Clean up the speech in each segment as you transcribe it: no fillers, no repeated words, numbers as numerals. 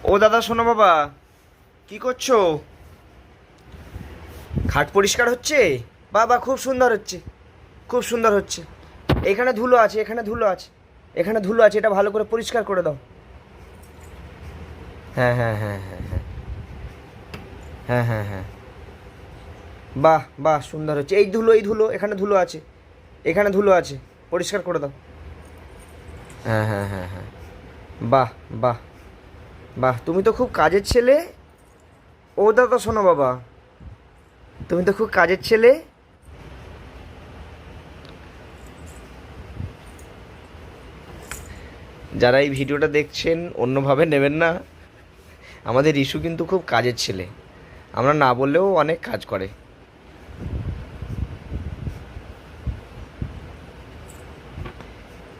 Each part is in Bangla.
ও দাদা শোনো বাবা, কি করছো? খাট পরিষ্কার হচ্ছে? বাবা খুব সুন্দর হচ্ছে, খুব সুন্দর হচ্ছে। এখানে ধুলো আছে, এখানে ধুলো আছে, এখানে ধুলো আছে, এটা ভালো করে পরিষ্কার করে দাও। হ্যাঁ হ্যাঁ হ্যাঁ হ্যাঁ হ্যাঁ হ্যাঁ হ্যাঁ হ্যাঁ। বাহ বাহ, সুন্দর হচ্ছে। এই ধুলো, এই ধুলো, এখানে ধুলো আছে, এখানে ধুলো আছে, পরিষ্কার করে দাও। হ্যাঁ হ্যাঁ হ্যাঁ হ্যাঁ। বাহ বাহ বাহ, তুমি তো খুব কাজের ছেলে। ও দাদা শোনো বাবা, তুমি তো খুব কাজের ছেলে। যারা এই ভিডিওটা দেখছেন অন্যভাবে নেবেন না, আমাদের ইস্যু কিন্তু খুব কাজের ছেলে, আমরা না বললেও অনেক কাজ করে।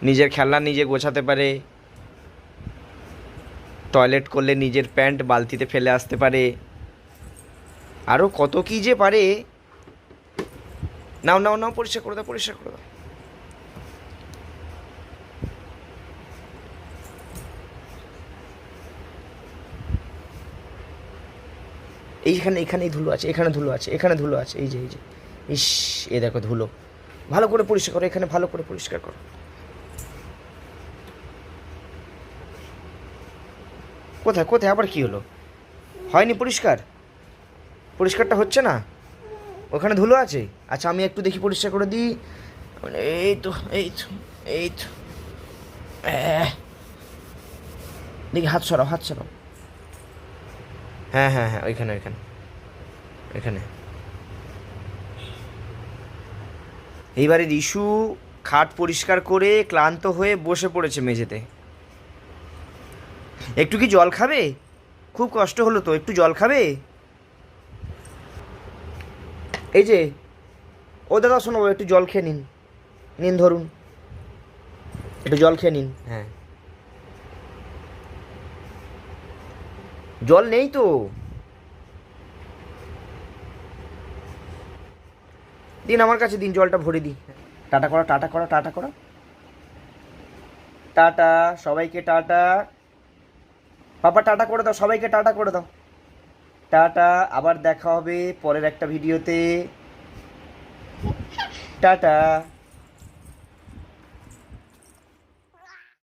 নিজের খেলনা নিজে গোছাতে পারে, টয়লেট করলে নিজের প্যান্ট বালতিতে ফেলে আসতে পারে, আরও কত কী যে পারে। নাও নাও নাও, পরিষ্কার করে দাও, পরিষ্কার করে দাও। এইখানে, এখানেই ধুলো আছে, এখানে ধুলো আছে, এখানে ধুলো আছে, এই যে এই যে, ইস, এ দেখো ধুলো। ভালো করে পরিষ্কার করো, এখানে ভালো করে পরিষ্কার করো। কোথায় কোথায় আবার কি হলো? হয়নি পরিষ্কার? পরিষ্কারটা হচ্ছে না? ওখানে ধুলো আছে? আচ্ছা আমি একটু দেখি, পরিষ্কার করে দিই। এই তো, এই তো, এই তো, দেখি, হাত সরাও, হাত সরাও। হ্যাঁ হ্যাঁ হ্যাঁ, ওইখানে ওইখানে ওইখানে। এইবারে রিশু খাট পরিষ্কার করে ক্লান্ত হয়ে বসে পড়েছে মেঝেতে। একটু কি জল খাবে? খুব কষ্ট হলো তো, একটু জল খাবে? এই যে, ও দাদা শোনো, একটু জল খেয়ে নিন, নিন ধরুন, একটু জল খেয়ে নিন। হ্যাঁ, জল নেই তো। দিন আমার কাছে দিন, জলটা ভরে দিই। টাটা করো, টাটা করো, টাটা করো, টাটা, সবাইকে টাটা। পাপা টাটা করে দাও, সবাইকে টাটা করে দাও। টাটা, আবার দেখা হবে পরের একটা ভিডিওতে। টাটা।